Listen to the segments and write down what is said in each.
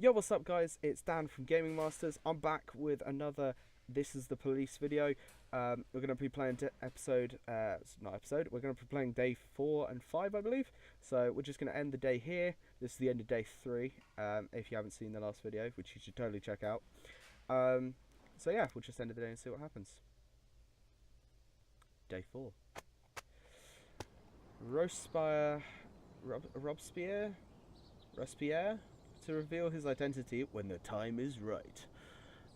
Yo, what's up, guys? It's Dan from Gaming Masters. I'm back with another This is the Police video. We're going to be playing we're going to be playing day 4 and 5, I believe. So we're just going to end the day here. This is the end of day 3, if you haven't seen the last video, which you should totally check out. So yeah, we'll just end the day and see what happens. Day 4. Robespierre to reveal his identity when the time is right.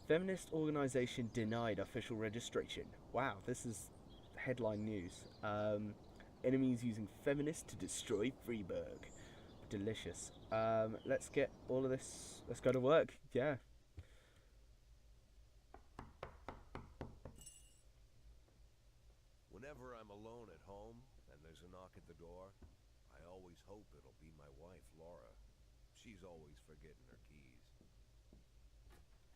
Feminist organization denied official registration. Wow, this is headline news. Enemies using feminists to destroy Freiburg. Delicious. Let's get all of this. Let's go to work. Yeah. Whenever I'm alone at home and there's a knock at the door, I always hope it'll be my wife, Laura. She's always forgetting her keys.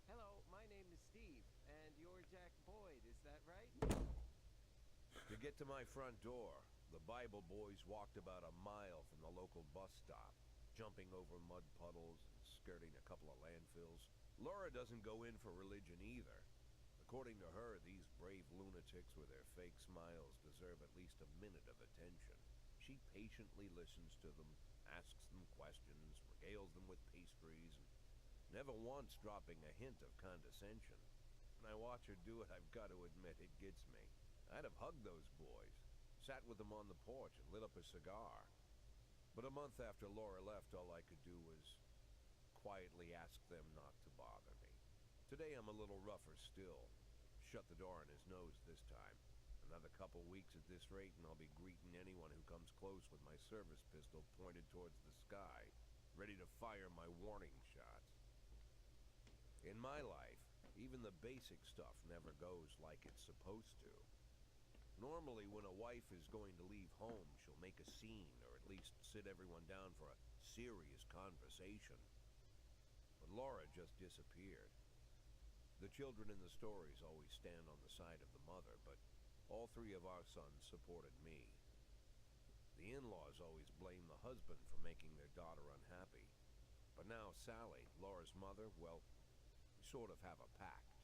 Hello, my name is Steve, and you're Jack Boyd, is that right? To get to my front door, the Bible boys walked about a mile from the local bus stop, jumping over mud puddles and skirting a couple of landfills. Laura doesn't go in for religion either. According to her, these brave lunatics with their fake smiles deserve at least a minute of attention. She patiently listens to them, asks them questions, regales them with pastries, and never once dropping a hint of condescension. When I watch her do it, I've got to admit it gets me. I'd have hugged those boys, sat with them on the porch and lit up a cigar. But a month after Laura left, all I could do was quietly ask them not to bother me. Today I'm a little rougher still. Shut the door on his nose this time. Another couple weeks at this rate and I'll be greeting anyone who comes close with my service pistol pointed towards the sky, ready to fire my warning shots. In my life, even the basic stuff never goes like it's supposed to. Normally, when a wife is going to leave home, she'll make a scene or at least sit everyone down for a serious conversation. But Laura just disappeared. The children in the stories always stand on the side of the mother, but all 3 of our sons supported me. The in-laws always blame the husband for making their daughter unhappy. But now Sally, Laura's mother, well, we sort of have a pact.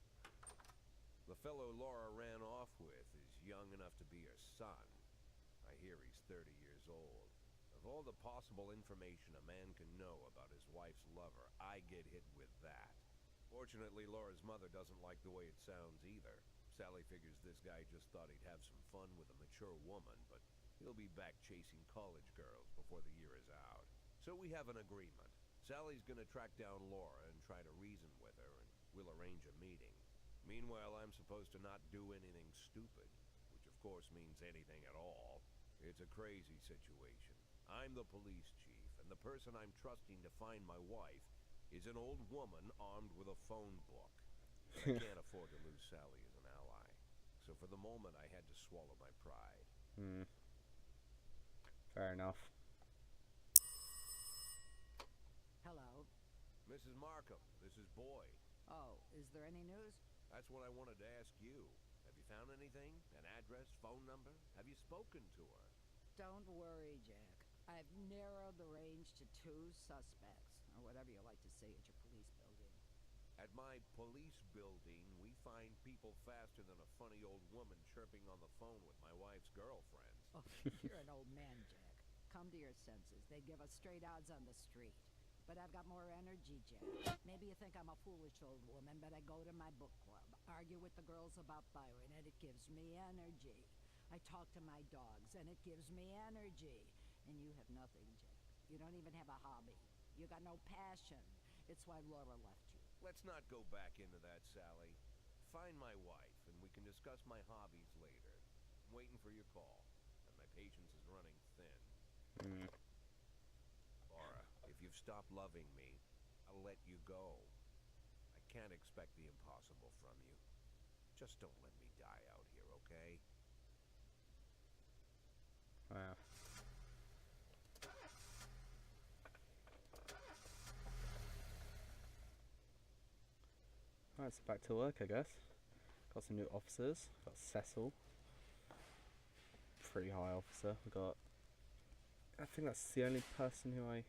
The fellow Laura ran off with is young enough to be her son. I hear he's 30 years old. Of all the possible information a man can know about his wife's lover, I get hit with that. Fortunately, Laura's mother doesn't like the way it sounds either. Sally figures this guy just thought he'd have some fun with a mature woman, but he'll be back chasing college girls before the year is out. So we have an agreement. Sally's gonna track down Laura and try to reason with her, and we'll arrange a meeting. Meanwhile, I'm supposed to not do anything stupid, which of course means anything at all. It's a crazy situation. I'm the police chief, and the person I'm trusting to find my wife is an old woman armed with a phone book. I can't afford to lose Sally as an ally. So for the moment, I had to swallow my pride. Fair enough. Hello. Mrs. Markham, this is Boyd. Oh, is there any news? That's what I wanted to ask you. Have you found anything? An address, phone number? Have you spoken to her? Don't worry, Jack. I've narrowed the range to 2 suspects, or whatever you like to say at your police building. At my police building, we find people faster than a funny old woman chirping on the phone with my wife's girlfriends. Oh, you're an old man, Jack. Come to your senses. They give us straight odds on the street. But I've got more energy, Jack. Maybe you think I'm a foolish old woman, but I go to my book club, argue with the girls about Byron, and it gives me energy. I talk to my dogs, and it gives me energy. And you have nothing, Jack. You don't even have a hobby. You got no passion. It's why Laura left you. Let's not go back into that, Sally. Find my wife, and we can discuss my hobbies later. I'm waiting for your call, and my patience is running thin. Laura, if you've stopped loving me, I'll let you go. I can't expect the impossible from you. Just don't let me die out here, okay? Wow. Alright, so back to work, I guess. Got some new officers. Got Cecil. Pretty high officer. We got... I think that's the only person who I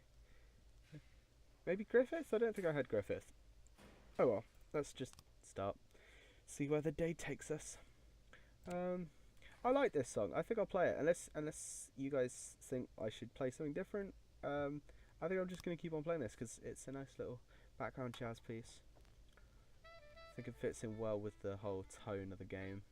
Maybe Griffith? I don't think I had Griffith. Oh well, let's just start. See where the day takes us. I like this song. I think I'll play it. Unless you guys think I should play something different. I think I'm just going to keep on playing this because it's a nice little background jazz piece. I think it fits in well with the whole tone of the game.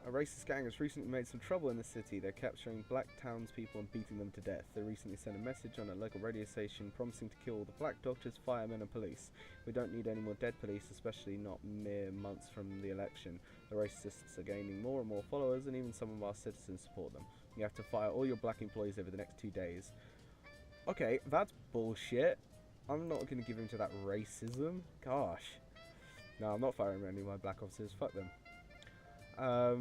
A racist gang has recently made some trouble in the city. They're capturing black townspeople and beating them to death. They recently sent a message on a local radio station promising to kill all the black doctors, firemen and police. We don't need any more dead police, especially not mere months from the election. The racists are gaining more and more followers, and even some of our citizens support them. You have to fire all your black employees over the next 2 days. Okay, that's bullshit. I'm not going to give in to that racism. Gosh. No, I'm not firing any of my black officers. Fuck them. A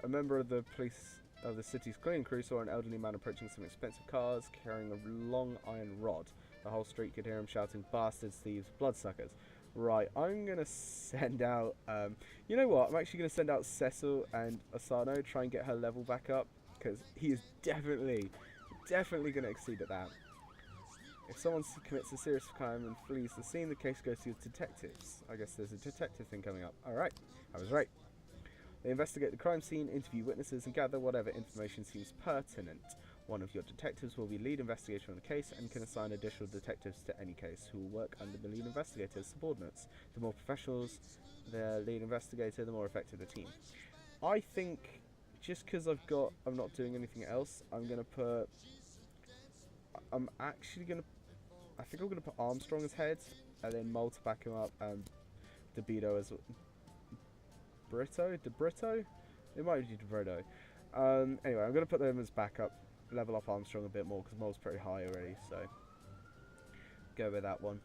member of the police of the city's cleaning crew saw an elderly man approaching some expensive cars carrying a long iron rod. The whole street could hear him shouting, "Bastards, thieves, bloodsuckers." Right, I'm going to send out, you know what, I'm actually going to send out Cecil and Asano, try and get her level back up, because he is definitely going to exceed at that. If someone commits a serious crime and flees the scene, the case goes to detectives. I guess there's a detective thing coming up. Alright, I was right. They investigate the crime scene, interview witnesses, and gather whatever information seems pertinent. One of your detectives will be lead investigator on the case and can assign additional detectives to any case who will work under the lead investigator's subordinates. The more professionals the lead investigator, the more effective the team. I think just because I'm not doing anything else, I think I'm going to put Armstrong as head and then Malta back him up and DeBito as DeBrito? It might be DeBrito. Anyway, I'm going to put them as backup, level up Armstrong a bit more because Mole's pretty high already, so go with that one.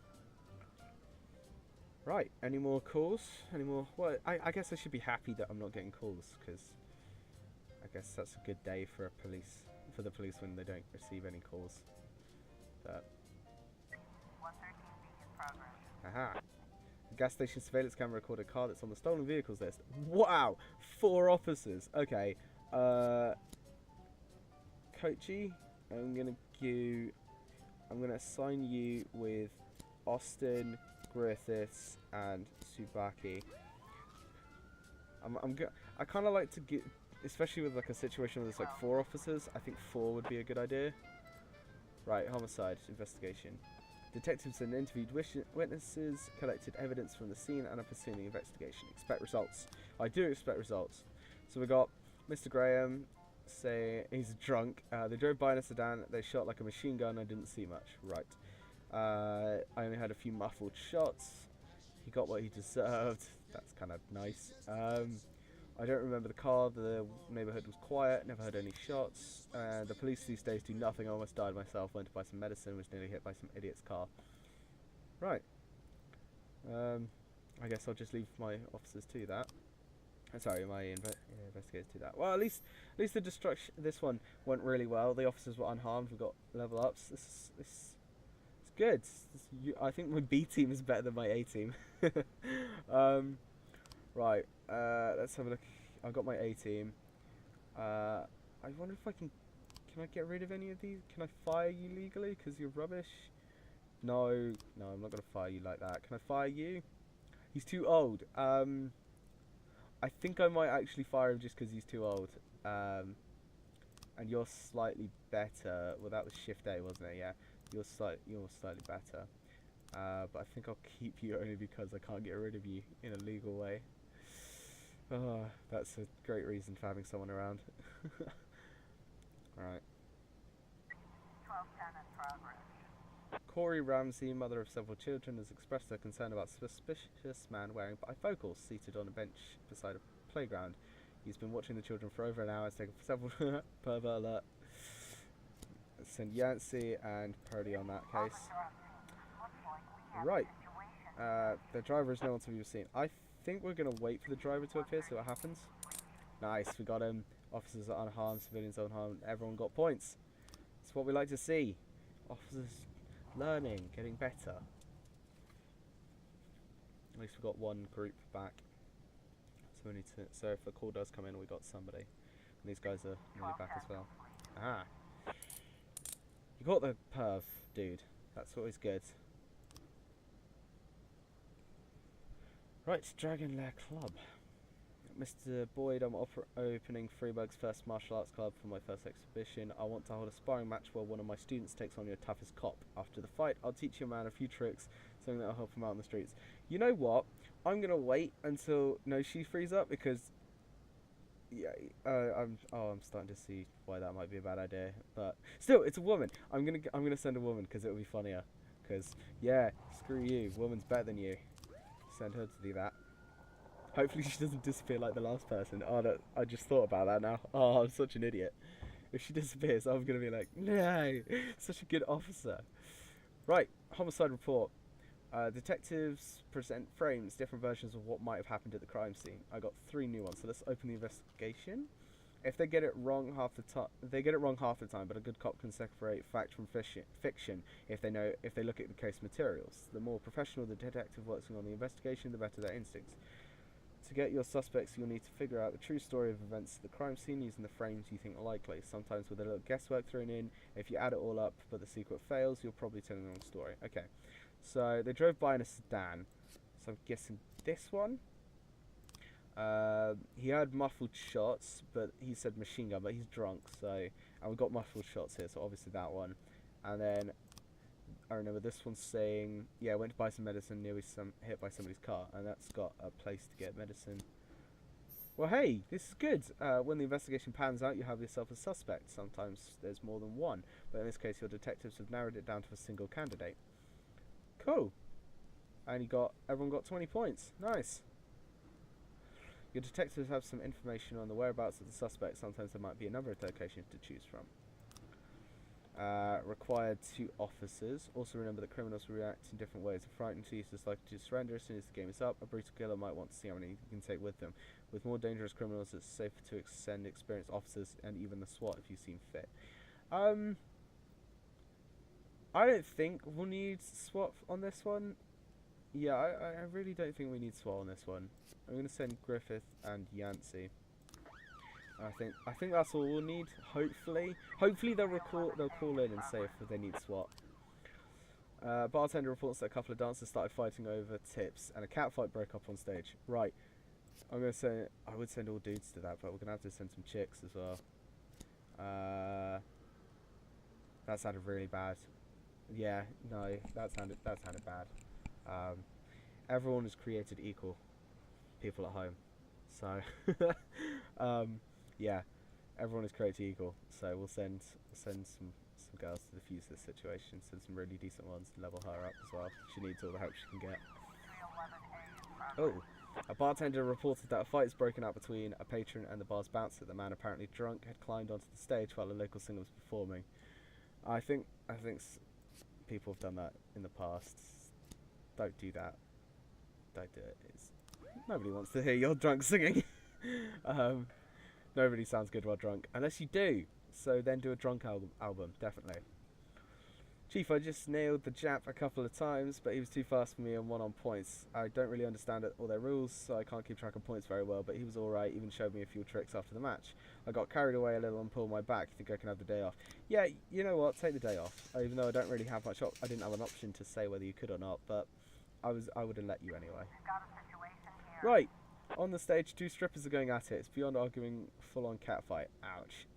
Right, any more calls? Any more? Well, I guess I should be happy that I'm not getting calls because I guess that's a good day for the police when they don't receive any calls. But 113B in progress. aha. The gas station surveillance camera recorded a car that's on the stolen vehicles list. Wow! 4 officers. Okay. Kochi, I'm gonna assign you with Austin, Griffiths, and Tsubaki. I kind of like to get, especially with like a situation where there's like 4 officers. I think 4 would be a good idea. Right, homicide investigation. Detectives and interviewed witnesses collected evidence from the scene and are pursuing the investigation. Expect results. I do expect results. So we got Mr. Graham say he's drunk. They drove by in a sedan. They shot like a machine gun. I didn't see much. Right. I only had a few muffled shots. He got what he deserved. That's kind of nice. I don't remember the car. The neighborhood was quiet. Never heard any shots. The police these days do nothing. I almost died myself. Went to buy some medicine. Was nearly hit by some idiot's car. Right. I guess I'll just leave my officers to that. Sorry, my investigators to that. Well, at least the destruction. This one went really well. The officers were unharmed. We got level ups. It's good. I think my B team is better than my A team. Right. Let's have a look. I've got my A team. I wonder if I can I get rid of any of these? Can I fire you legally because you're rubbish? No, I'm not gonna fire you like that. Can I fire you? He's too old. I think I might actually fire him just because he's too old. And you're slightly better. Well, that was shift A, wasn't it? Yeah. You're slightly better. But I think I'll keep you only because I can't get rid of you in a legal way. Oh, that's a great reason for having someone around. Alright. 1210 in progress. Corey Ramsey, mother of several children, has expressed her concern about a suspicious man wearing bifocals seated on a bench beside a playground. He's been watching the children for over an hour. Has taken several pervert alert. Send Yancey and Purdy on that case. Right. The driver is no one to be seen. I think we're going to wait for the driver to appear, see what happens. Nice, we got him. Officers are unharmed, civilians are unharmed. Everyone got points. It's what we like to see. Officers learning, getting better. At least we got one group back. So we need to. So if a call does come in, we got somebody. And these guys are nearly back as well. Ah. You got the perv, dude. That's always good. Right, Dragon Lair Club. Mr. Boyd, I'm opening Freeburg's first martial arts club for my first exhibition. I want to hold a sparring match where one of my students takes on your toughest cop. After the fight, I'll teach your man a few tricks, something that'll help him out on the streets. You know what? I'm going to wait until she frees up because... Yeah, I'm starting to see why that might be a bad idea, but still, it's a woman. I'm gonna send a woman because it'll be funnier. Because yeah, screw you, woman's better than you. Send her to do that. Hopefully she doesn't disappear like the last person. Oh, no, I just thought about that now. Oh, I'm such an idiot. If she disappears, I'm gonna be like, no, such a good officer. Right, homicide report. Detectives present frames, different versions of what might have happened at the crime scene. I got 3 new ones, so let's open the investigation. If they get it wrong half the time, but a good cop can separate fact from fiction if they look at the case materials. The more professional the detective working on the investigation, the better their instincts. To get your suspects, you'll need to figure out the true story of events at the crime scene using the frames you think are likely, sometimes with a little guesswork thrown in. If you add it all up but the secret fails, you'll probably tell the wrong story. Okay. So they drove by in a sedan. So I'm guessing this one. He had muffled shots, but he said machine gun, but he's drunk. So, and we've got muffled shots here, so obviously that one. And then I remember this one saying, yeah, went to buy some medicine, nearly hit by somebody's car, and that's got a place to get medicine. Well, hey, this is good. When the investigation pans out, you have yourself a suspect. Sometimes there's more than one, but in this case, your detectives have narrowed it down to a single candidate. Cool. And everyone got 20 points. Nice. Your detectives have some information on the whereabouts of the suspect. Sometimes there might be a number of locations to choose from. Required 2 officers. Also remember that criminals react in different ways. A frightened thief is likely to surrender as soon as the game is up. A brutal killer might want to see how many you can take with them. With more dangerous criminals, it's safer to send experienced officers and even the SWAT if you seem fit. I don't think we'll need SWAT on this one. Yeah, I really don't think we need SWAT on this one. I'm going to send Griffith and Yancey. I think that's all we'll need. Hopefully they'll call in and say if they need SWAT. Bartender reports that a couple of dancers started fighting over tips, and a cat fight broke up on stage. Right, I would send all dudes to that, but we're gonna have to send some chicks as well. That sounded really bad. Yeah, no, that sounded bad. Everyone is created equal. People at home, so yeah, everyone is created equal. So we'll send some girls to defuse this situation. Send some really decent ones to level her up as well. She needs all the help she can get. Oh, a bartender reported that a fight has broken out between a patron and the bar's bouncer. The man, apparently drunk, had climbed onto the stage while a local singer was performing. I think people have done that in the past. Don't do that. Don't do it. Nobody wants to hear your drunk singing. Nobody sounds good while drunk, unless you do. So then do a drunk album, definitely. Chief, I just nailed the Jap a couple of times, but he was too fast for me and won on points. I don't really understand all their rules, so I can't keep track of points very well, but he was alright, even showed me a few tricks after the match. I got carried away a little and pulled my back. You think I can have the day off? Yeah, you know what, take the day off. Even though I don't really have much I didn't have an option to say whether you could or not, but I would have let you anyway. Right, on the stage, 2 strippers are going at it. It's beyond arguing, full-on catfight. Ouch.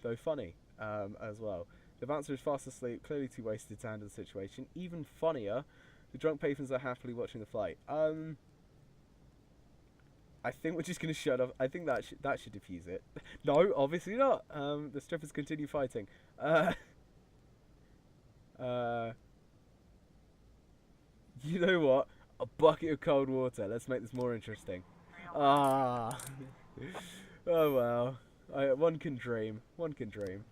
Though funny, as well. The bouncer is fast asleep, clearly too wasted to handle the situation. Even funnier, the drunk patrons are happily watching the fight. I think we're just going to shut off. I think that should defuse it. No, obviously not. The strippers continue fighting. You know what? A bucket of cold water. Let's make this more interesting. Ah. Oh well. One can dream. One can dream.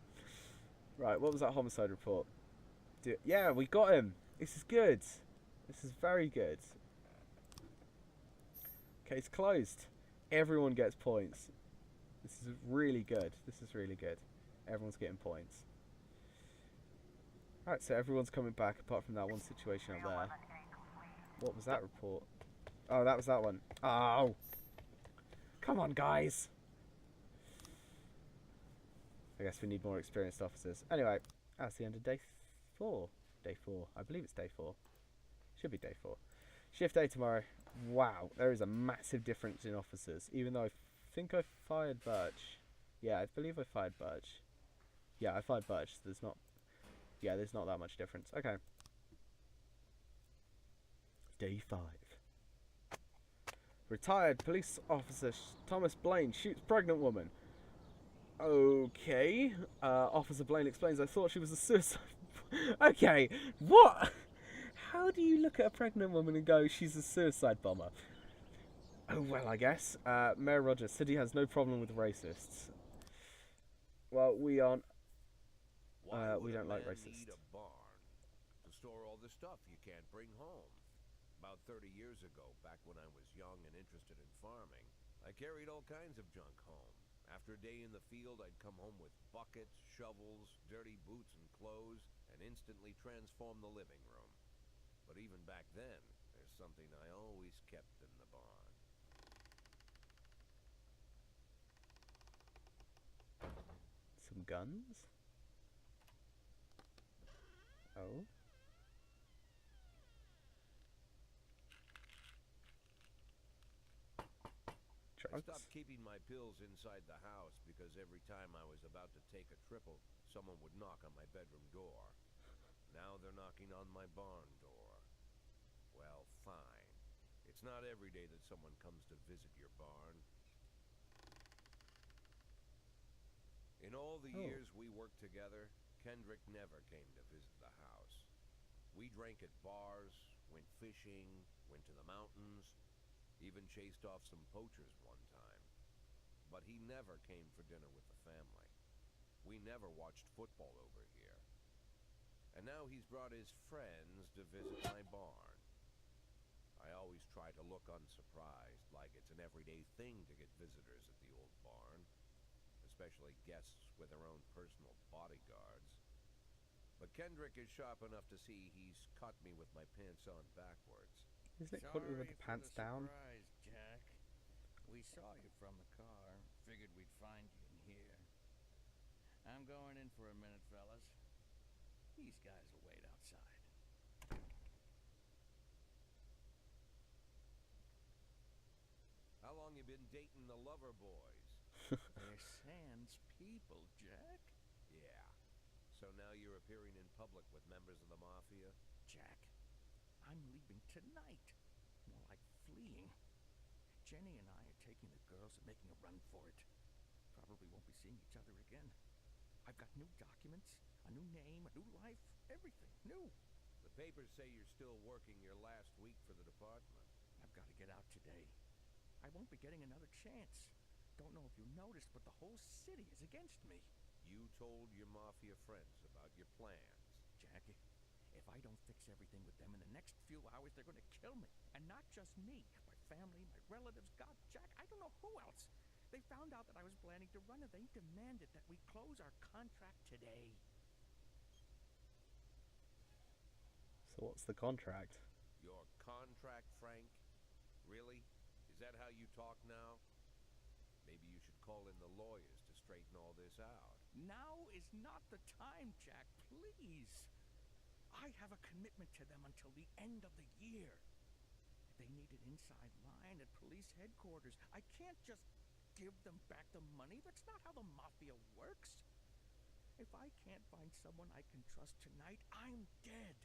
Right, what was that homicide report? Yeah, we got him. This is good. This is very good. Case closed. Everyone gets points. This is really good. This is really good. Everyone's getting points. Right, so everyone's coming back apart from that one situation up there. What was that report? Oh, that was that one. Oh! Come on, guys! I guess we need more experienced officers. Anyway, that's the end of day 4. Day 4. I believe it's day 4. Should be day 4. Shift day tomorrow. Wow, there is a massive difference in officers. Even though I think I fired Birch. Yeah, I believe I fired Birch. Yeah, I fired Birch. So there's not. Yeah, there's not that much difference. Okay. Day 5. Retired police officer Thomas Blaine shoots pregnant woman. Okay. Officer Blaine explains, I thought she was a suicide. Okay, what? How do you look at a pregnant woman and go, she's a suicide bomber? Oh, well, I guess. Mayor Rogers, city has no problem with racists. Well, we aren't. We don't like racists. Need a barn to store all the stuff you can't bring home. About 30 years ago, back when I was young and interested in farming, I carried all kinds of junk home. After a day in the field, I'd come home with buckets, shovels, dirty boots and clothes, and instantly transform the living room. But even back then, there's something I always kept in the barn. Some guns? Oh. I Drugs? stopped keeping my pills inside the house because every time I was about to take a triple, someone would knock on my bedroom door. Now they're knocking on my barn door. Well, fine. It's not every day that someone comes to visit your barn. In all the years we worked together, Kendrick never came to visit the house. We drank at bars, went fishing, went to the mountains, even chased off some poachers one time. But he never came for dinner with the family. We never watched football over here. And now he's brought his friends to visit my barn. I always try to look unsurprised, like it's an everyday thing to get visitors at the old barn, especially guests with their own personal bodyguards. But Kendrick is sharp enough to see he's caught me with my pants on backwards. Isn't it caught with the pants down? Surprise, Jack. We saw you from the car. Figured we'd find you in here. I'm going in for a minute, fellas. These guys will wait outside. How long you been dating the lover boys? They're Sans people, Jack. Yeah. So now you're appearing in public with members of the Mafia? Jack, I'm leaving tonight. More like fleeing. Jenny and I are taking the girls and making a run for it. Probably won't be seeing each other again. I've got new documents, a new name, a new life, everything new. The papers say you're still working your last week for the department. I've got to get out today. I won't be getting another chance. Don't know if you noticed, but the whole city is against me. You told your Mafia friends about your plans. Jackie, if I don't fix everything with them in the next few hours, they're going to kill me. And not just me. My family, my relatives, God, Jack, I don't know who else. They found out that I was planning to run and they demanded that we close our contract today. So what's the contract? Your contract, Frank? Really? Is that how you talk now? Maybe you should call in the lawyers to straighten all this out. Now is not the time, Jack, please. I have a commitment to them until the end of the year. They need an inside line at police headquarters. I can't just give them back the money. That's not how the Mafia works. If I can't find someone I can trust tonight, I'm dead.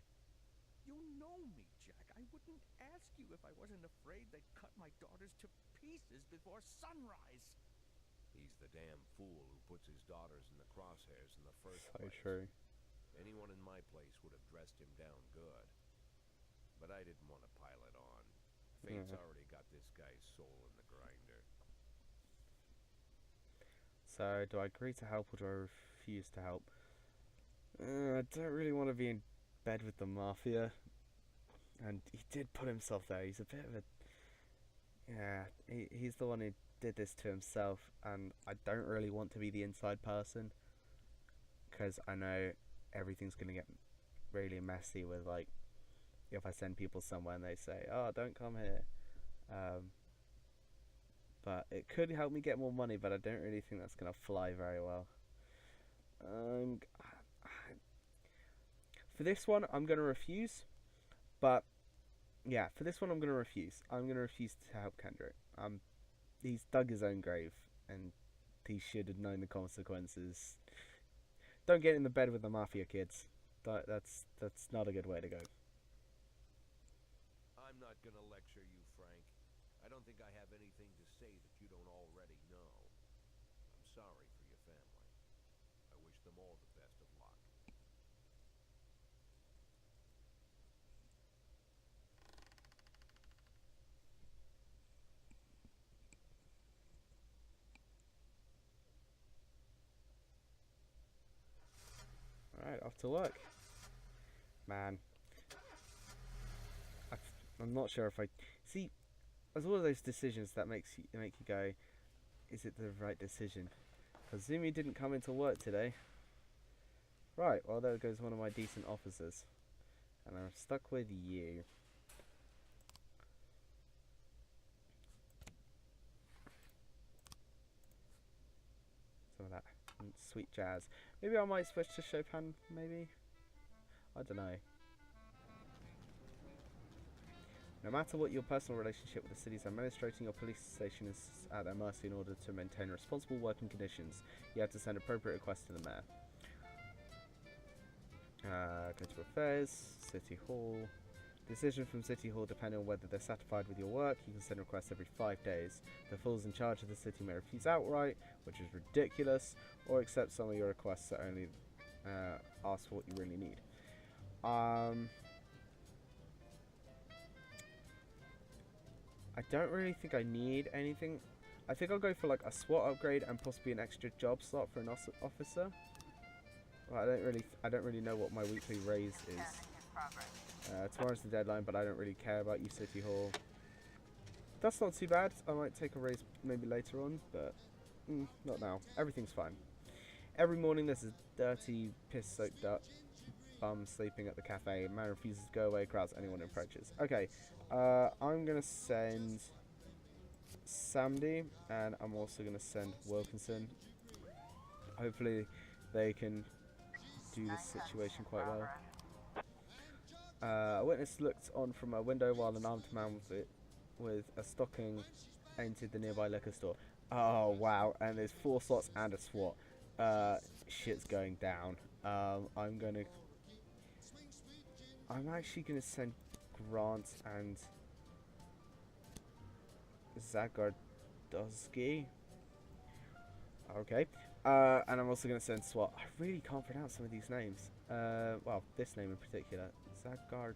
You know me, Jack. I wouldn't ask you if I wasn't afraid they'd cut my daughters to pieces before sunrise. He's the damn fool who puts his daughters in the crosshairs in the first So place. true. Anyone in my place would have dressed him down good. But I didn't want to pile it on. Fate's already got this guy's soul in the grinder. So, do I agree to help or do I refuse to help? I don't really want to be in bed with the Mafia. And he did put himself there. He's a bit of a... Yeah, he's the one who did this to himself. And I don't really want to be the inside person. Because I know everything's going to get really messy with, like, if I send people somewhere and they say, oh, don't come here. But it could help me get more money, but I don't really think that's going to fly very well. For this one, I'm going to refuse. But, yeah, for this one, I'm going to refuse. I'm going to refuse to help Kendrick. He's dug his own grave, and he should have known the consequences. Don't get in the bed with the mafia, kids. That's not a good way to go. I'm not gonna lecture you, Frank. I don't think I have anything to say that you don't already know. I'm sorry for your family. I wish them all the best of luck. Alright, off to work. Man. I'm not sure if I... See, it's one of those decisions that make you go, is it the right decision? Because Zumi didn't come into work today. Right, well there goes one of my decent officers. And I'm stuck with you. Some of that sweet jazz. Maybe I might switch to Chopin, maybe? I don't know. No matter what your personal relationship with the city's administrating, your police station is at their mercy in order to maintain responsible working conditions. You have to send appropriate requests to the mayor. Go to affairs, City Hall. Decision from City Hall depending on whether they're satisfied with your work. You can send requests every 5 days. The fools in charge of the city may refuse outright, which is ridiculous, or accept some of your requests that only ask for what you really need. I don't really think I need anything. I think I'll go for like a SWAT upgrade and possibly an extra job slot for an officer. Well, I don't really know what my weekly raise is. Tomorrow's the deadline, but I don't really care about you, City Hall. That's not too bad. I might take a raise maybe later on, but not now. Everything's fine. Every morning there's a dirty, piss-soaked up bum sleeping at the cafe. Man refuses to go away, crowds anyone who approaches. Okay, I'm going to send Samdi, and I'm also going to send Wilkinson. Hopefully they can do this situation quite well. A witness looked on from a window while an armed man with a stocking entered the nearby liquor store. Oh wow, and there's 4 slots and a SWAT. Shit's going down. I'm actually gonna send Grant and Zagardowski. Okay. And I'm also going to send SWAT. I really can't pronounce some of these names. Well, this name in particular. Zagrodski?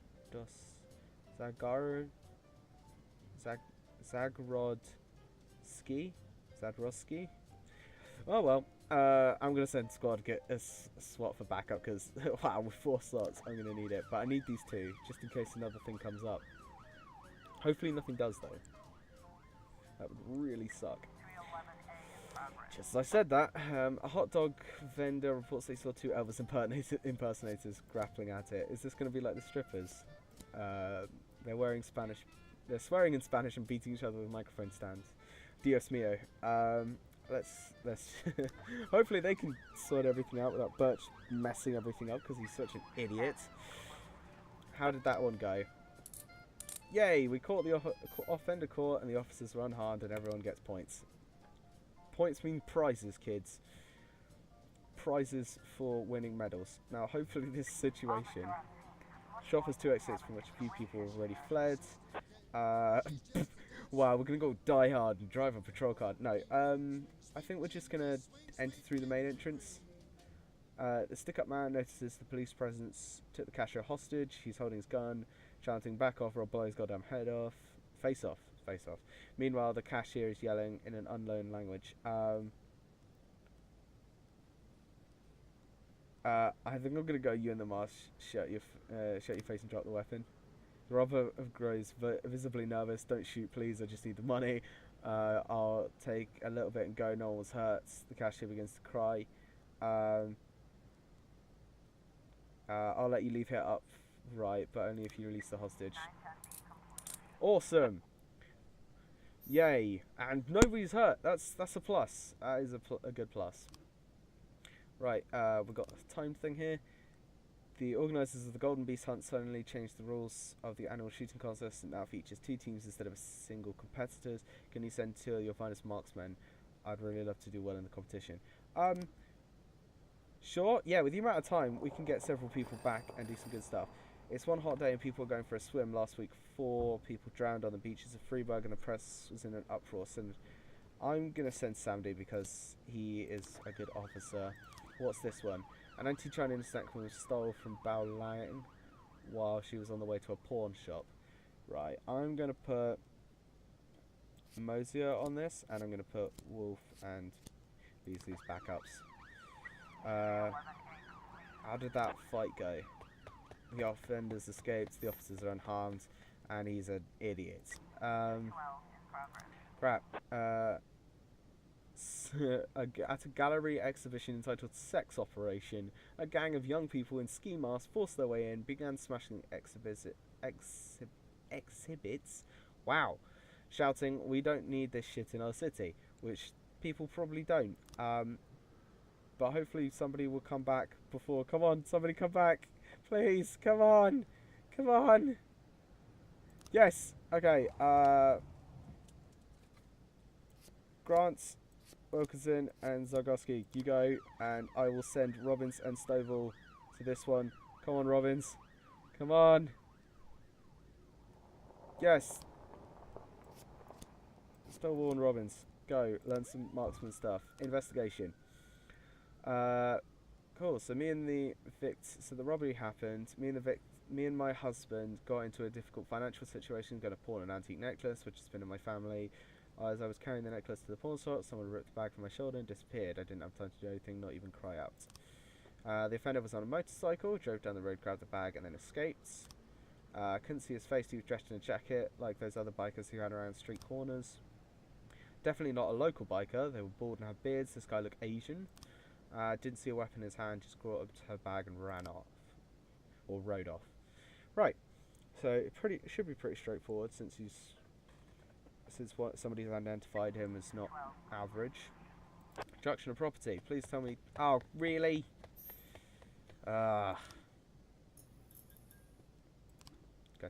Oh well. I'm going to send squad to get a SWAT for backup because, wow, with 4 slots, I'm going to need it. But I need these 2, just in case another thing comes up. Hopefully nothing does, though. That would really suck. Just as I said that, a hot dog vendor reports they saw 2 Elvis impersonators grappling at it. Is this going to be like the strippers? They're swearing in Spanish and beating each other with microphone stands. Dios mío. Let's hopefully they can sort everything out without Birch messing everything up because he's such an idiot. How did that one go? Yay! We caught the offender caught and the officers were unharmed and everyone gets points. Points mean prizes, kids. Prizes for winning medals. Now, hopefully this situation... Shop has 2 exits from which a few people have already fled. Wow, we're going to go die hard and drive a patrol car. No, I think we're just going to enter through the main entrance. The stick-up man notices the police presence, took the cashier hostage. He's holding his gun, chanting, "Back off or I'll blow his goddamn head off." Face off. Face off. Meanwhile, the cashier is yelling in an unknown language. I think I'm gonna go you in the mask. Shut your face and drop the weapon. The robber grows visibly nervous. Don't shoot, please. I just need the money. I'll take a little bit and go. No one was hurt. The cashier begins to cry. I'll let you leave here up right, but only if you release the hostage. Awesome. Yay, and nobody's hurt. That's a plus. That is a good plus. Right, we've got a time thing here. The organisers of the Golden Beast Hunt suddenly changed the rules of the annual shooting contest. It now features 2 teams instead of a single competitors. Can you send 2 of your finest marksmen? I'd really love to do well in the competition. Sure, yeah, with the amount of time, we can get several people back and do some good stuff. It's one hot day and people are going for a swim. Last week, 4 people drowned on the beaches of Freiburg and the press was in an uproar. So I'm going to send Samdi because he is a good officer. What's this one? An anti-China internet woman stole from Bao Lang while she was on the way to a pawn shop. Right, I'm going to put Mosier on this, and I'm going to put Wolf and these backups. How did that fight go? The offenders escaped, the officers are unharmed, and he's an idiot. Crap. At a gallery exhibition entitled Sex Operation, a gang of young people in ski masks forced their way in, began smashing exhibits. Wow. Shouting, "We don't need this shit in our city," which people probably don't. But hopefully somebody will come back before. Come on, somebody come back. Please, come on. Come on. Yes, okay. Grant, Wilkinson, and Zargoski, you go, and I will send Robbins and Stovall to this one. Come on, Robbins. Come on. Yes. Stovall and Robbins, go. Learn some marksman stuff. Investigation. Cool. So me and the so the robbery happened. Me and my husband got into a difficult financial situation. Going to pawn an antique necklace, which has been in my family. As I was carrying the necklace to the pawn shop, someone ripped the bag from my shoulder and disappeared. I didn't have time to do anything, not even cry out. The offender was on a motorcycle, drove down the road, grabbed the bag, and then escaped. Couldn't see his face. He was dressed in a jacket, like those other bikers who ran around street corners. Definitely not a local biker. They were bald and had beards. This guy looked Asian. Didn't see a weapon in his hand. Just brought up to her bag and ran off, or rode off. Right. So it should be pretty straightforward since somebody's identified him as not average. Destruction of property. Please tell me. Oh, really? Guys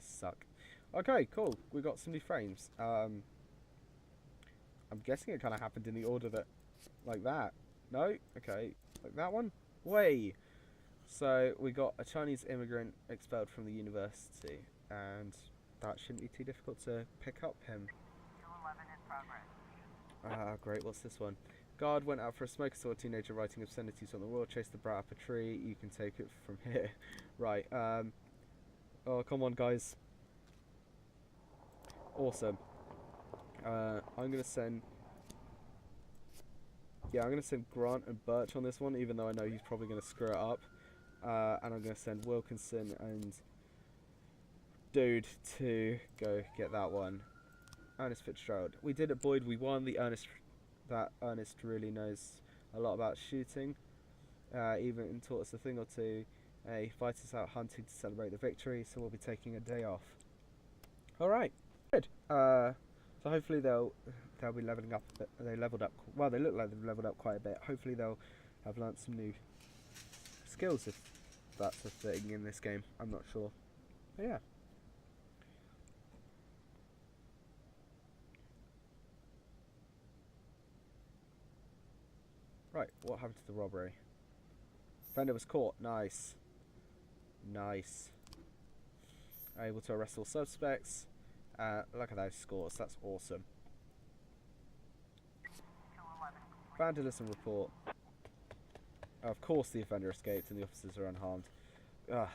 suck. Okay, cool. We got some new frames. I'm guessing it kind of happened in the order that, like that. No? Okay. Like that one? Way. So we got a Chinese immigrant expelled from the university, and that shouldn't be too difficult to pick up him. 211 in progress. Great. What's this one? Guard went out for a smoke, saw a teenager writing obscenities on the wall, chased the brat up a tree. You can take it from here. Right. Oh, come on, guys. Awesome. I'm gonna send Grant and Birch on this one, even though I know he's probably gonna screw it up. And I'm gonna send Wilkinson and Dude to go get that one. Ernest Fitzgerald. We did it, Boyd. We won. Ernest really knows a lot about shooting. Even taught us a thing or two. He fights us out hunting to celebrate the victory, so we'll be taking a day off. Alright. Good. So hopefully they'll be leveling up a bit. They leveled up. Well, they look like they've leveled up quite a bit. Hopefully they'll have learnt some new skills, if that's a thing in this game. I'm not sure. But yeah. Right, what happened to the robbery? Offender was caught. Nice. Nice. Able to arrest all suspects. Look at those scores. That's awesome. 211. Vandalism report. Of course the offender escaped and the officers are unharmed. Ugh,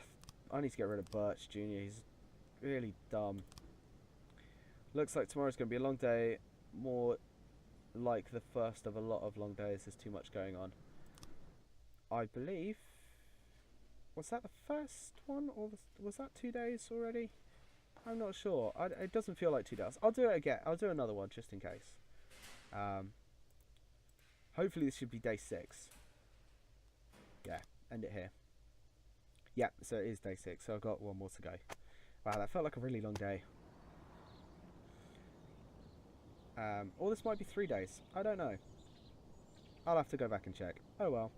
I need to get rid of Birch Jr. He's really dumb. Looks like tomorrow's going to be a long day. More like the first of a lot of long days. There's too much going on. I believe... Was that the first one? Or was that 2 days already? I'm not sure. It doesn't feel like 2 days. I'll do it again. I'll do another one just in case. Hopefully this should be day 6. Yeah, end it here. Yeah, so it is day 6. So I've got one more to go. Wow, that felt like a really long day. Or this might be 3 days. I don't know. I'll have to go back and check. Oh well.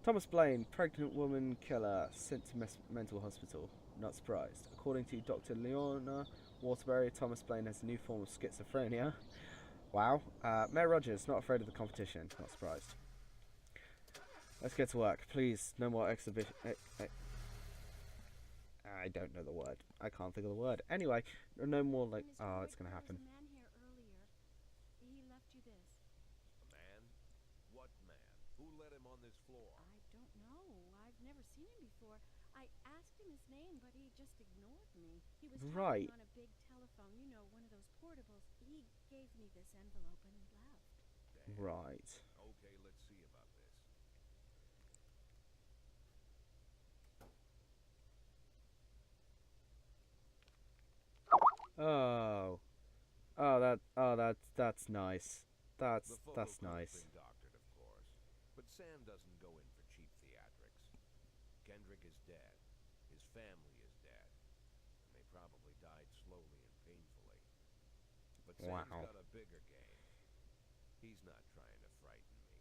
Thomas Blaine, pregnant woman killer, sent to mental hospital. Not surprised. According to Dr. Leona Waterbury, Thomas Blaine has a new form of schizophrenia. Wow. Mayor Rogers, not afraid of the competition. Not surprised. Let's get to work. Please, no more exhibition. I don't know the word. I can't think of the word. Anyway, no more like... Oh, it's going to happen. There was a man here earlier. He left you this. A man? What man? Who let him on this floor? I don't know. I've never seen him before. I asked him his name, but he just ignored me. He was Right. talking on a big telephone, you know, one of those portables. He gave me this envelope and left. Damn. Right. Okay, let's see about this. Oh. That's nice. That's The photo could have nice. been doctored, of course, but Sam doesn't go in for cheap theatrics. Kendrick is dead. His family is dead. And they probably died slowly and painfully. But Sam's Wow. got a bigger game. He's not trying to frighten me.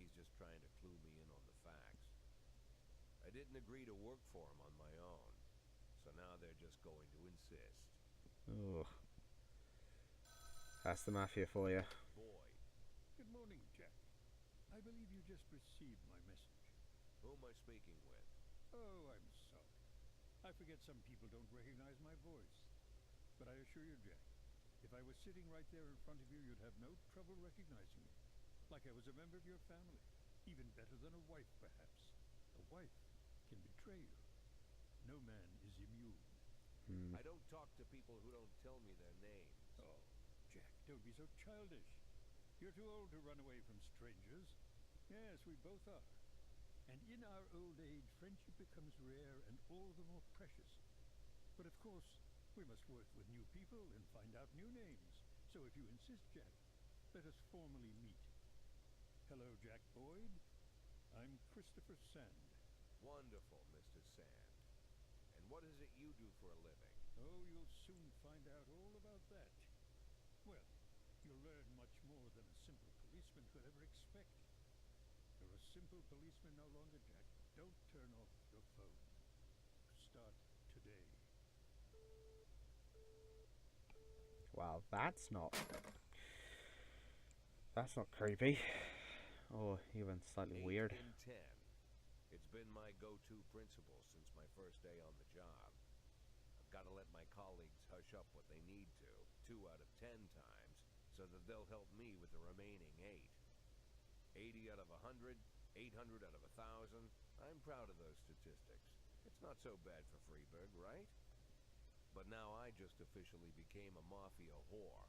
He's just trying to clue me in on the facts. I didn't agree to work for him on my own, so now they're just going to insist. Ugh. That's the mafia for you. Boy, Good morning, Jack. I believe you just received my message. who am I speaking with? Oh, I'm sorry. I forget some people don't recognize my voice. But I assure you, Jack, if I was sitting right there in front of you, you'd have no trouble recognizing me. Like I was a member of your family. Even better than a wife, perhaps. A wife can betray you. No man is immune. I don't talk to people who don't tell me their names. Oh, Jack, don't be so childish. You're too old to run away from strangers. Yes, we both are. And in our old age, friendship becomes rare and all the more precious. But of course, we must work with new people and find out new names. So if you insist, Jack, let us formally meet. Hello, Jack Boyd. I'm Christopher Sand. Wonderful, Mr. Sand. And what is it you do for a living? Oh, you'll soon find out all about that. Well, you'll learn much more than a simple policeman could ever expect. You're a simple policeman no longer, Jack. Don't turn off your phone. Start today. Wow, that's not creepy. Or even slightly 8 weird. in 10. It's been my go-to principle since my first day on the job. I've got to let my colleagues hush up what they need to, 2 out of 10 times, so that they'll help me with the remaining 8. 80 out of 100, 800 out of 1,000. I'm proud of those statistics. It's not so bad for Freeburg, right? But now I just officially became a mafia whore.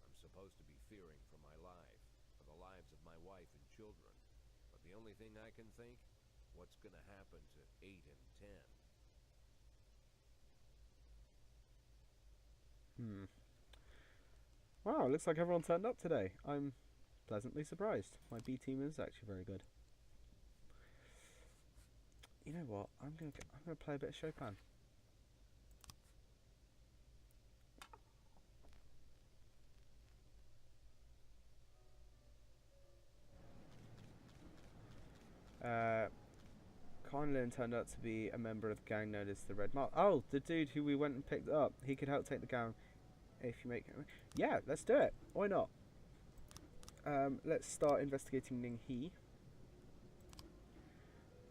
I'm supposed to be fearing for my life, for the lives of my wife and children. But the only thing I can think, what's gonna happen to 8 and 10? Wow, looks like everyone turned up today. I'm pleasantly surprised. My B team is actually very good. You know what? I'm gonna play a bit of Chopin. Conlon turned out to be a member of the gang known as the Red Mark. Oh, the dude who we went and picked up. He could help take the gang if you make... Yeah, let's do it. Why not? Let's start investigating Ning He.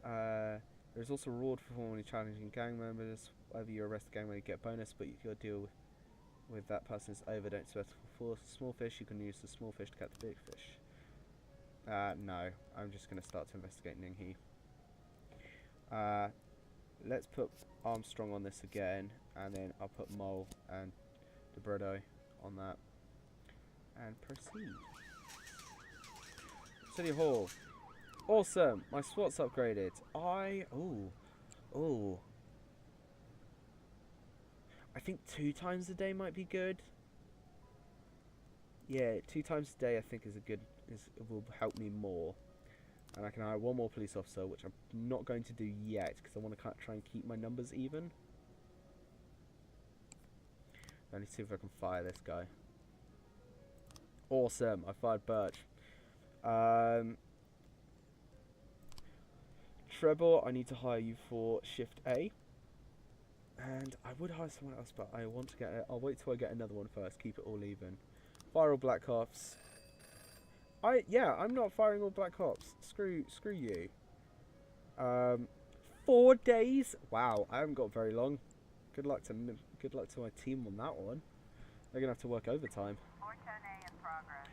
There's also a reward for formally challenging gang members. Whenever you arrest a gang member, you get a bonus, but if your deal with that person is over, don't specify for small fish. You can use the small fish to catch the big fish. No, I'm just going to start to investigate Ning He. Let's put Armstrong on this again, and then I'll put Mole and Debredo on that, and proceed. City Hall. Awesome! My SWAT's upgraded. Oh. I think 2 times a day might be good. Yeah, 2 times a day I think is a good, will help me more. And I can hire 1 more police officer, which I'm not going to do yet, because I want to try and keep my numbers even. I need to see if I can fire this guy. Awesome, I fired Birch. Rebel, I need to hire you for Shift A. And I would hire someone else, but I want to get it. I'll wait till I get another one first. Keep it all even. Fire all Black Ops. I'm not firing all Black Ops. Screw you. 4 days. Wow, I haven't got very long. Good luck to my team on that one. They're gonna have to work overtime. 410A in progress.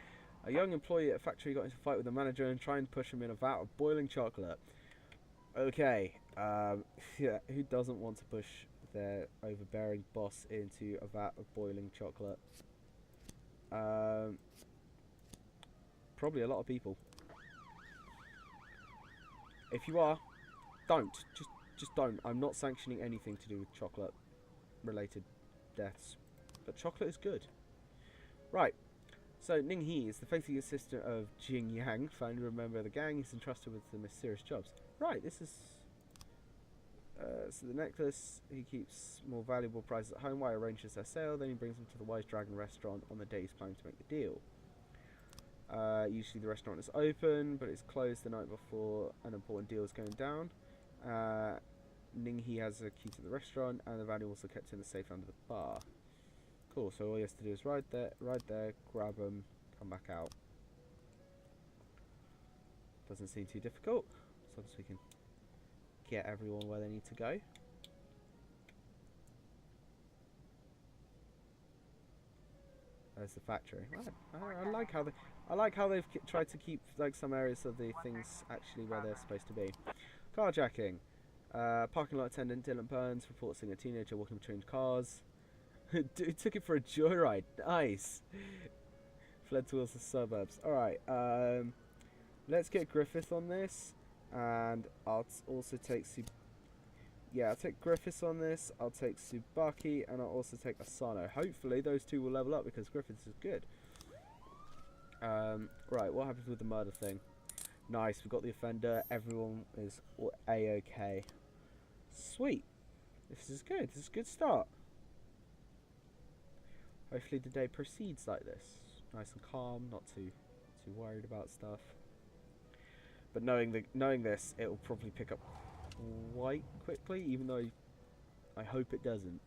A young employee at a factory got into a fight with the manager and tried to push him in a vat of boiling chocolate. Okay, yeah, who doesn't want to push their overbearing boss into a vat of boiling chocolate? Probably a lot of people. If you are, don't. Just don't. I'm not sanctioning anything to do with chocolate-related deaths. But chocolate is good. Right. So, Ning He is the facing assistant of Jing Yang, founder member of the gang. He's entrusted with the mysterious jobs. Right, this is... so the necklace, he keeps more valuable prizes at home while he arranges their sale. Then he brings them to the Wise Dragon restaurant on the day he's planning to make the deal. Usually the restaurant is open, but it's closed the night before an important deal is going down. Ning He has a key to the restaurant, and the valuables are kept in the safe under the bar. Cool, so all he has to do is ride there, grab them, come back out. Doesn't seem too difficult, as long as we can get everyone where they need to go. There's the factory. Right. I like how they've tried to keep like some areas of the things actually where they're supposed to be. Carjacking. Parking lot attendant Dylan Burns reports seeing a teenager walking between cars. Dude took it for a joyride. Nice. Fled towards the suburbs. Alright, let's get Griffith on this. And I'll also take I'll take Griffiths on this. I'll take Tsubaki, and I'll also take Asano. Hopefully those two will level up because Griffiths is good. Right, what happens with the murder thing? Nice, we've got the offender. Everyone is A-OK. Sweet. This is good. This is a good start. Hopefully the day proceeds like this. Nice and calm, not too worried about stuff. But knowing this, it will probably pick up quite quickly, even though I hope it doesn't.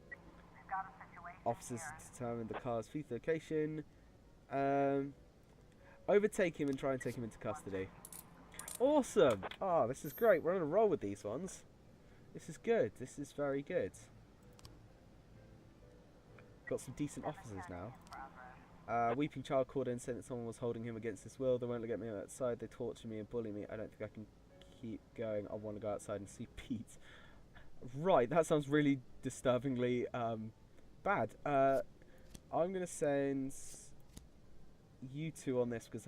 We've got a situation Officers here. determine the car's future location. Overtake him and try and take him into custody. Awesome! Oh, this is great. We're on a roll with these ones. This is good. This is very good. Got some decent officers now. Weeping child called in saying that someone was holding him against his will. They won't let me outside. They torture me and bully me. I don't think I can keep going. I want to go outside and see Pete. Right, that sounds really disturbingly bad. I'm gonna send you two on this because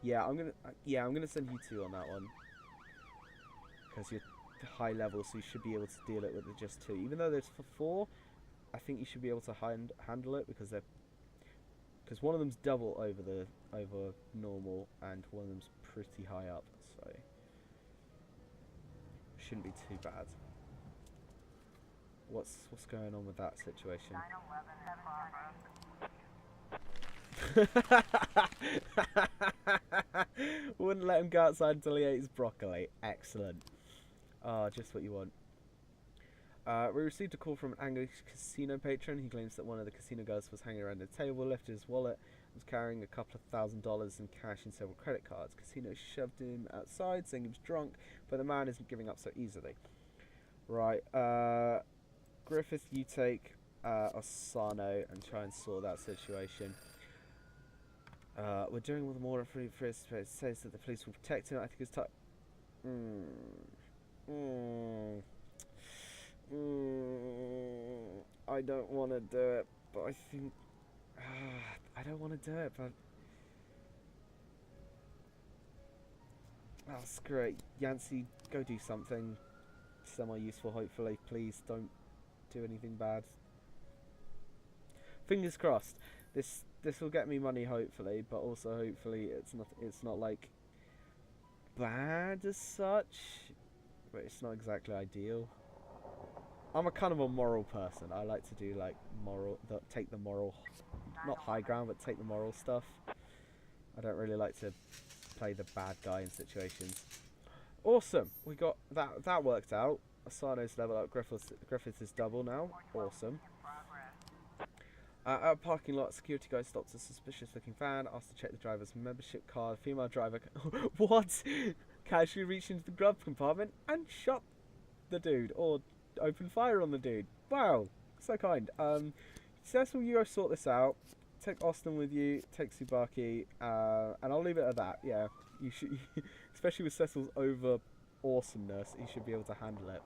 I'm gonna send you two on that one because you're high level, so you should be able to deal it with just two. Even though there's 4, I think you should be able to handle it because one of them's double over normal and one of them's pretty high up, so shouldn't be too bad. What's going on with that situation? 911 Wouldn't let him go outside until he ate his broccoli. Excellent. Ah, just what you want. We received a call from an angry casino patron. He claims that one of the casino girls was hanging around the table, lifted his wallet, was carrying a couple of $1,000s in cash and several credit cards. Casino shoved him outside, saying he was drunk, but the man isn't giving up so easily. Right, Griffith, you take Asano and try and sort that situation. We're doing with the more free it says that the police will protect him. I think it's time. I don't want to do it, but I think I don't want to do it, but screw it. Yancy, go do something semi-useful. Hopefully, please don't do anything bad. Fingers crossed. This will get me money, hopefully, but also hopefully it's not like bad as such, but it's not exactly ideal. I'm a kind of a moral person. I like to do like take the moral, not high ground, but take the moral stuff. I don't really like to play the bad guy in situations. Awesome. We got that worked out. Asano's level up. Griffiths is double now. Awesome. At a parking lot, security guy stops a suspicious-looking van, asked to check the driver's membership card. Female driver, what? Casually reached into the glove compartment and shot the dude, or opened fire on the dude. Wow, so kind. Cecil, you go sort this out. Take Austin with you. Take Tsubaki, and I'll leave it at that. Yeah, you should, especially with Cecil's over awesomeness, he should be able to handle it.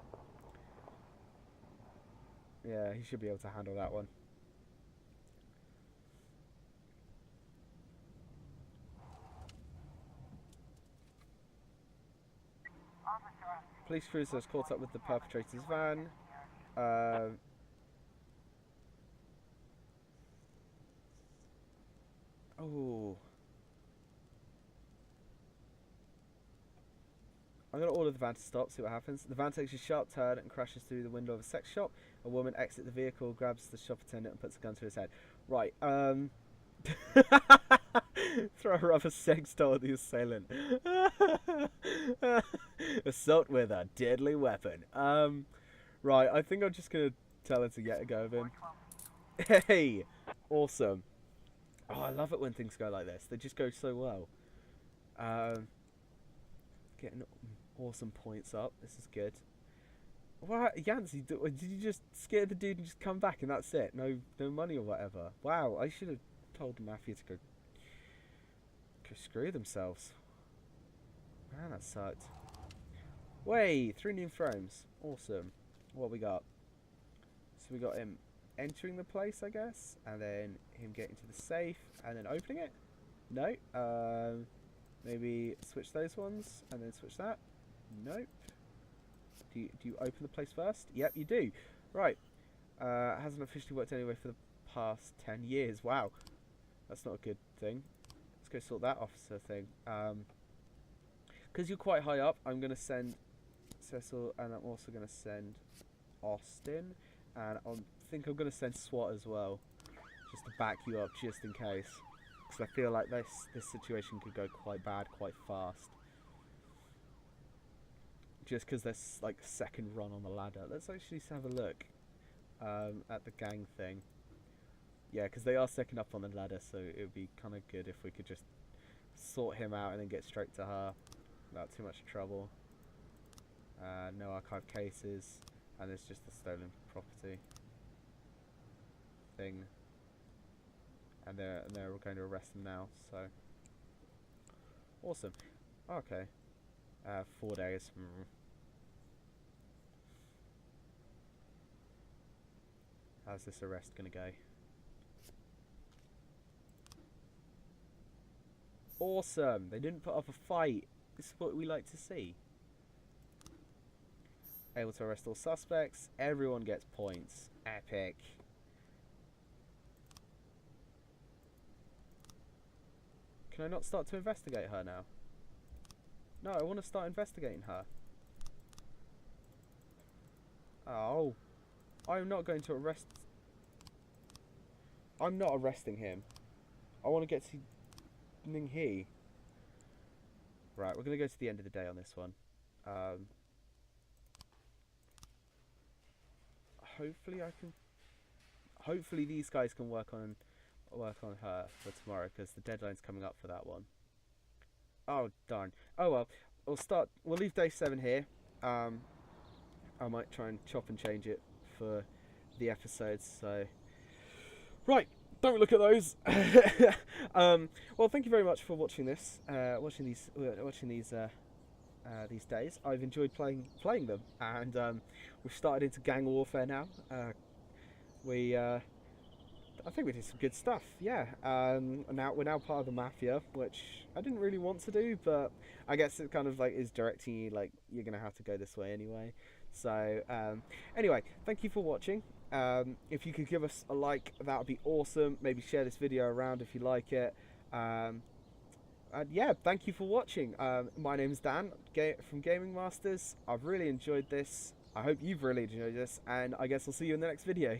Yeah, he should be able to handle that one. Police cruiser has caught up with the perpetrator's van. Oh. I'm going to order the van to stop, see what happens. The van takes a sharp turn and crashes through the window of a sex shop. A woman exits the vehicle, grabs the shop attendant and puts a gun to his head. Right, throw a rubber sex doll at the assailant. Assault with a deadly weapon. Right, I think I'm just going to tell her to get a go of him. Hey! Awesome. Oh, I love it when things go like this. They just go so well. Getting awesome points up. This is good. What, Yancey? Did you just scare the dude and just come back and that's it? No money or whatever. Wow, I should have told the mafia to go screw themselves. Man, that sucked. Wait, 3 new frames. Awesome. What we got? So we got him entering the place, I guess, and then him getting to the safe and then opening it. No. Maybe switch those ones and then switch that. Nope. Do you open the place first? Yep, you do. Right. Hasn't officially worked anyway for the past 10 years. Wow. That's not a good thing. Let's go sort that officer thing. Because you're quite high up, I'm going to send Cecil, and I'm also going to send Austin, and I think I'm going to send SWAT as well, just to back you up, just in case. Because I feel like this situation could go quite bad quite fast. Just because there's like second run on the ladder. Let's actually have a look at the gang thing. Yeah, because they are second up on the ladder, so it would be kind of good if we could just sort him out and then get straight to her without too much trouble. No archive cases, and it's just the stolen property thing. And they're going to arrest him now, so awesome. Okay, 4 days. How's this arrest gonna go? Awesome! They didn't put up a fight. This is what we like to see. Able to arrest all suspects. Everyone gets points. Epic. Can I not start to investigate her now? No, I want to start investigating her. Oh. I'm not going to arrest... I'm not arresting him. I want to get to Ning Hee. Right, we're going to go to the end of the day on this one. Hopefully I can... Hopefully these guys can work on her for tomorrow, because the deadline's coming up for that one. Oh, darn. Oh well. We'll leave day 7 here. I might try and chop and change it for the episodes, so... Right, don't look at those. Well, thank you very much for watching this, watching these days. I've enjoyed playing them, and we've started into gang warfare now. I think we did some good stuff, yeah. We're now part of the mafia, which I didn't really want to do, but I guess it kind of like is directing you, like, you're gonna have to go this way anyway. So anyway, thank you for watching. If you could give us a like, that would be awesome. Maybe share this video around if you like it. And yeah, thank you for watching. My name's Dan from Gaming Masters. I've really enjoyed this. I hope you've really enjoyed this, and I guess I'll see you in the next video.